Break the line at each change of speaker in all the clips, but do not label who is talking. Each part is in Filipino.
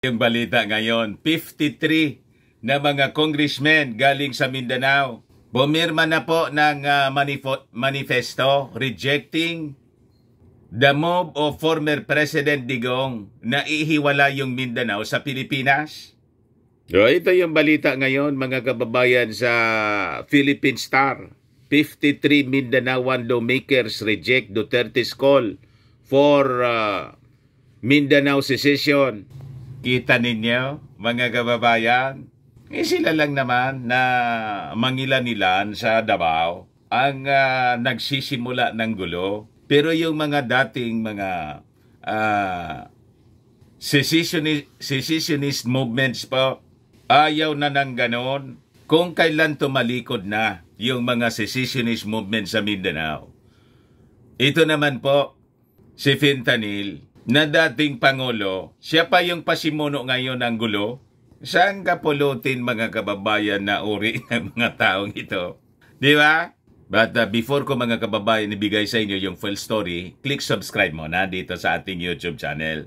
Yung balita ngayon, 53 na mga congressmen galing sa Mindanao bumirma na po ng manifesto rejecting the move of former President Digong na ihiwala yung Mindanao sa Pilipinas. So, ito yung balita ngayon mga kababayan sa Philippine Star. 53 Mindanaoan lawmakers reject Duterte's call for Mindanao secession. Kita ninyo, mga kababayan, sila lang naman na mangilan-ilan sa Davao ang nagsisimula ng gulo. Pero yung mga dating mga secessionist movements po, ayaw na ng ganon kung kailan tumalikod na yung mga secessionist movement sa Mindanao. Ito naman po, si Fentanyl, na dating Pangulo, siya pa yung pasimuno ngayon ng gulo. Saan ka pulutin mga kababayan na uri ng mga taong ito? Di ba? But before ko mga kababayan ibigay sa inyo yung full story, click subscribe muna dito sa ating YouTube channel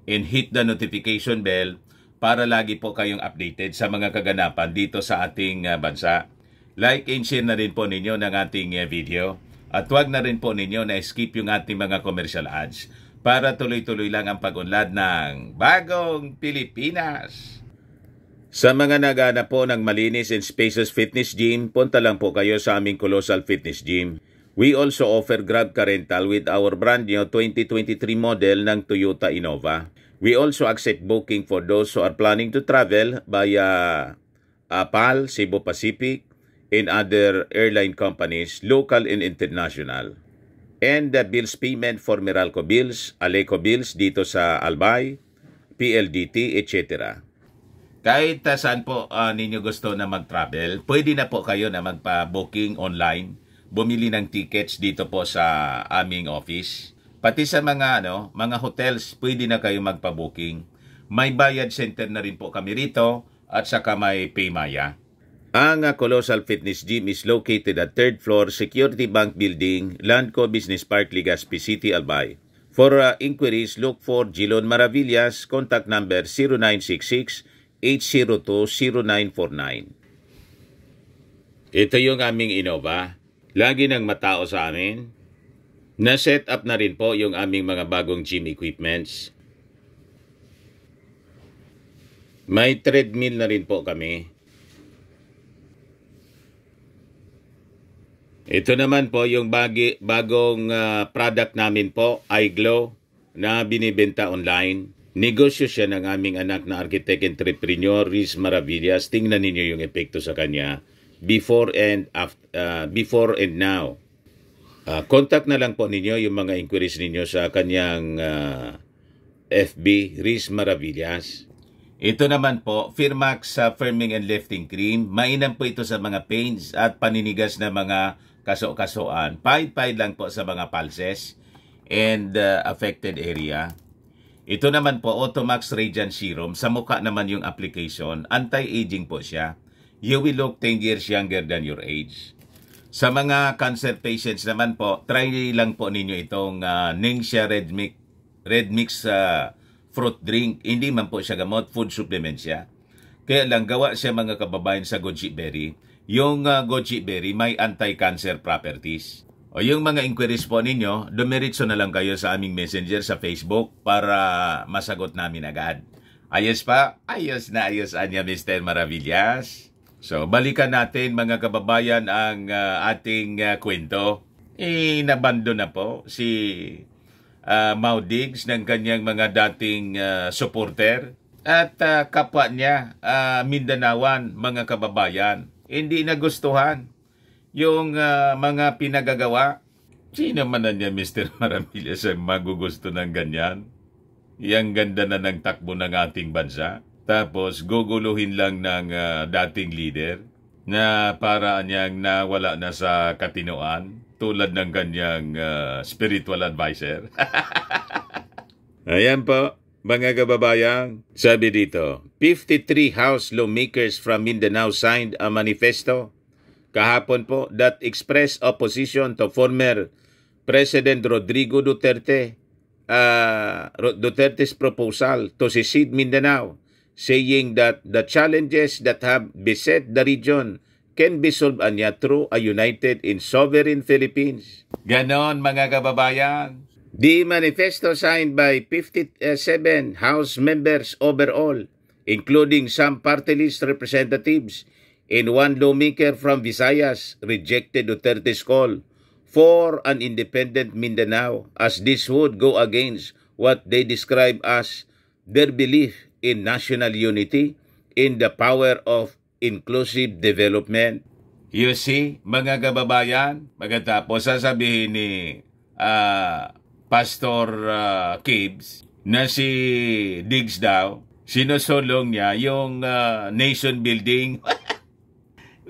and hit the notification bell para lagi po kayong updated sa mga kaganapan dito sa ating bansa. Like and share na rin po ninyo ng ating video. At huwag na rin po ninyo na skip yung ating mga commercial ads para tuloy-tuloy lang ang pag-unlad ng Bagong Pilipinas. Sa mga naghahanap po ng malinis and spacious fitness gym, punta lang po kayo sa aming Colossal Fitness Gym. We also offer Grab Car Rental with our brand new 2023 model ng Toyota Innova. We also accept booking for those who are planning to travel via PAL, Cebu Pacific, and other airline companies, local and international. And the bills payment for Meralco Bills, Aleco Bills dito sa Albay, PLDT, etc. Kahit saan po ninyo gusto na mag-travel, pwede na po kayo na magpa-booking online, bumili ng tickets dito po sa aming office. Pati sa mga mga hotels, pwede na kayo magpa-booking. May bayad center na rin po kami rito at saka may Paymaya. Ang Colossal Fitness Gym is located at 3rd floor Security Bank Building, Landco Business Park, Legazpi City, Albay. For inquiries, look for Gilon Maravillas, contact number 0966-802-0949. Ito yung aming Innova. Lagi nang matao sa amin. Na-set up na rin po yung aming mga bagong gym equipments. May treadmill na rin po kami. Ito naman po yung bagong product namin po, iGlow, na binibenta online. Negosyo siya ng aming anak na architect entrepreneur, Riz Maravillas. Tingnan ninyo yung epekto sa kanya before and now. Contact na lang po ninyo yung mga inquiries ninyo sa kanyang FB, Riz Maravillas. Ito naman po, Firmax Firming and Lifting Cream. Mainam po ito sa mga pains at paninigas na mga kaso-kasoan. Pahid-pahid lang po sa mga pulses and affected area. Ito naman po, Automax Radiant Serum. Sa mukha naman yung application. Anti-aging po siya. You will look 10 years younger than your age. Sa mga cancer patients naman po, try lang po ninyo itong Ningxia Red Mix fruit drink. Hindi man po siya gamot, food supplement siya. Kaya lang gawa siya mga kababayan sa goji berry. Yung goji berry may anti-cancer properties. O yung mga inquiries po ninyo, dumiritso na lang kayo sa aming messenger sa Facebook para masagot namin agad. Ayos pa? Ayos na ayos anya Mr. Maravillas. So balikan natin mga kababayan ang ating kwento. Nabando na po si Mau Diggs ng kanyang mga dating supporter at kapwa niya Mindanaoan mga kababayan. Hindi nagustuhan yung mga pinagagawa. Sino man na niya Mr. Maravillas ang magugusto ng ganyan? Yang ganda na ng takbo ng ating bansa. Tapos guguluhin lang ng dating leader na para niyang nawala na sa katinoan tulad ng kanyang spiritual advisor. Ayan po, mga kababayan. Sabi dito, 53 House lawmakers from Mindanao signed a manifesto kahapon po that express opposition to former President Rodrigo Duterte's proposal to secede Mindanao saying that the challenges that have beset the region can be solved anya through a united and sovereign Philippines. Ganon mga kababayan. The manifesto signed by 57 House members overall, including some party list representatives and one lawmaker from Visayas, rejected Duterte's call for an independent Mindanao, as this would go against what they describe as their belief in national unity, in the power of inclusive development. You see, mga kababayan, pagkatapos sasabihin ni Pastor Gibbs na si Diggs daw, sinusulong niya yung nation building.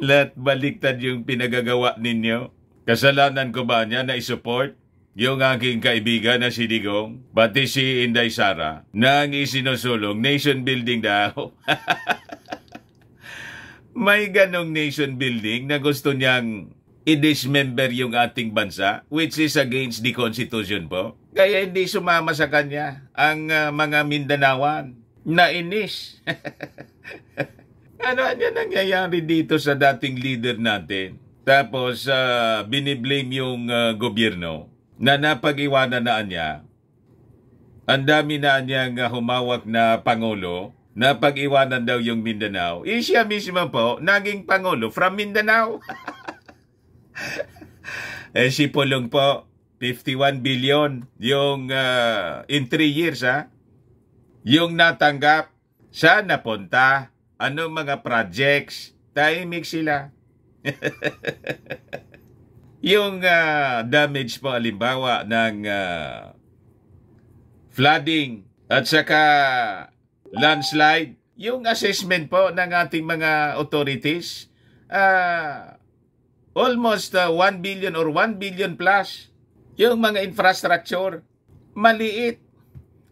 Lahat baliktad yung pinagagawa ninyo. Kasalanan ko ba niya na isupport yung aking kaibigan na si Digong, pati si Inday Sara, na ang isinusulong nation building daw? May ganong nation building na gusto niyang i-dismember yung ating bansa, which is against the Constitution po. Kaya hindi sumama sa kanya ang mga Mindanawan na inis. Ano nangyayari dito sa dating leader natin? Tapos biniblame yung gobyerno na napag-iwanan na niya. Ang dami na niyang humawak na Pangulo, napag-iwanan daw yung Mindanao. Siya mismo po, naging Pangulo from Mindanao. Si Pulong po, 51 billion yung in 3 years yung natanggap. Saan napunta? Anong mga projects? Tahimik sila. Yung damage po halimbawa ng flooding at saka landslide, yung assessment po ng ating mga authorities, almost 1 billion or 1 billion plus. Yung mga infrastructure, maliit,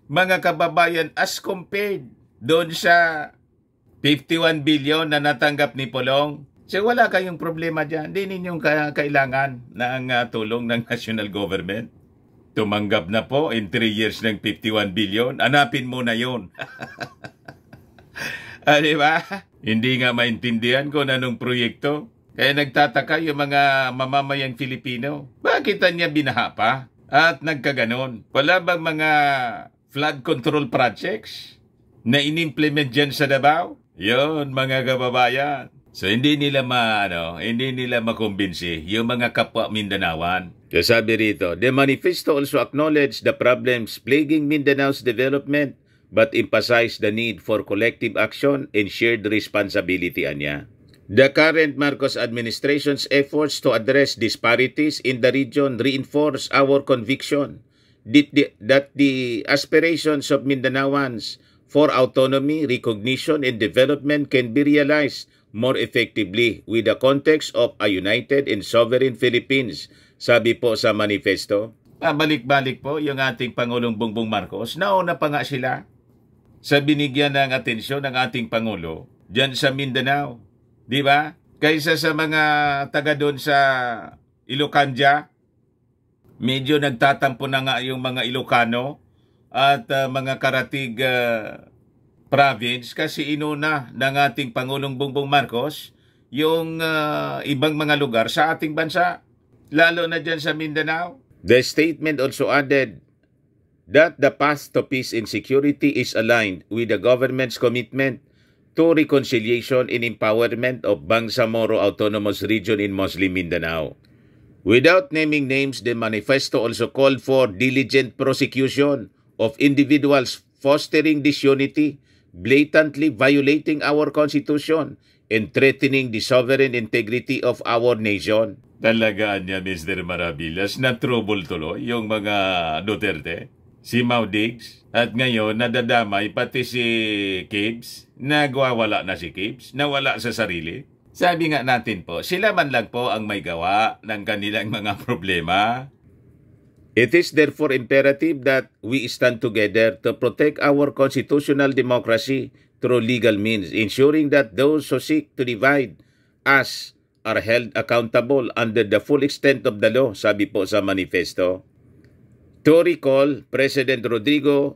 mga kababayan, as compared doon sa 51 billion na natanggap ni Pulong. So wala kayong problema dyan. Hindi ninyong kailangan ng tulong ng national government. Tumanggap na po in 3 years ng 51 billion. Hanapin mo na yun. Diba? Hindi nga maintindihan kung anong proyekto. Kaya nagtataka yung mga mamamayang Filipino. Bakit niya binaha pa? At nagkaganon. Wala bang mga flood control projects na inimplement dyan sa Davao? Yun, mga kababayan. So hindi nila makumbinsi yung mga kapwa Mindanawan. Kasabi rito, the manifesto also acknowledged the problems plaguing Mindanao's development but emphasized the need for collective action and shared responsibility anya. The current Marcos administration's efforts to address disparities in the region reinforce our conviction that the aspirations of Mindanaoans for autonomy, recognition, and development can be realized more effectively with the context of a united and sovereign Philippines, sabi po sa manifesto. Balik-balik po yung ating Pangulong Bongbong Marcos. Nauna pa nga sila sa binigyan ng atensyon ng ating Pangulo dyan sa Mindanao. Di ba? Kaysa sa mga taga doon sa Ilocanja, medyo nagtatampo na nga yung mga Ilocano at mga karatig province kasi inuna ng ating Pangulong Bongbong Marcos yung ibang mga lugar sa ating bansa, lalo na dyan sa Mindanao. The statement also added that the path to peace and security is aligned with the government's commitment to reconciliation and empowerment of Bangsamoro Autonomous Region in Muslim Mindanao. Without naming names, the manifesto also called for diligent prosecution of individuals fostering disunity, blatantly violating our Constitution, and threatening the sovereign integrity of our nation. Talagaan niya, Mr. Maravillas, na trouble tuloy yung mga Duterte, si Mau Diggs, at ngayon nadadamay pati si Gibbs, nagwawala na si Gibbs, nawala sa sarili. Sabi nga natin po, sila man lang po ang may gawa ng kanilang mga problema. It is therefore imperative that we stand together to protect our constitutional democracy through legal means, ensuring that those who seek to divide us are held accountable under the full extent of the law, sabi po sa manifesto. to recall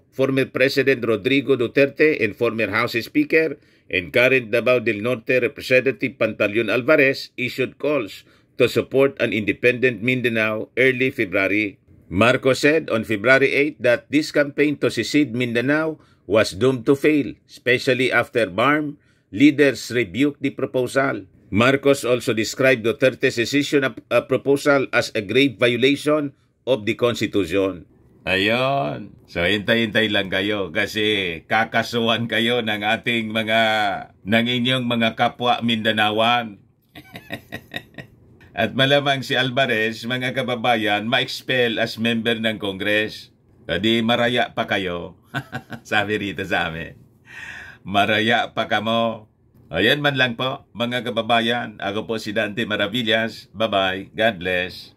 former President Rodrigo Duterte and former House Speaker and current Davao del Norte Representative Pantaleon Alvarez issued calls to support an independent Mindanao early February. Marcos said on February 8 that this campaign to secede Mindanao was doomed to fail, especially after BARM leaders rebuked the proposal. Marcos also described Duterte's decision proposal as a grave violation of the Constitution. Ayon. So, hintay-hintay lang kayo kasi kakasuhan kayo ng inyong mga kapwa Mindanawan. At malamang si Alvarez, mga kababayan, ma-expel as member ng Congress. Di maraya pa kayo. Sabi rito sa amin. Maraya pa kamo. Ayan man lang po, mga kababayan. Ako po si Dante Maravillas. Bye-bye. God bless.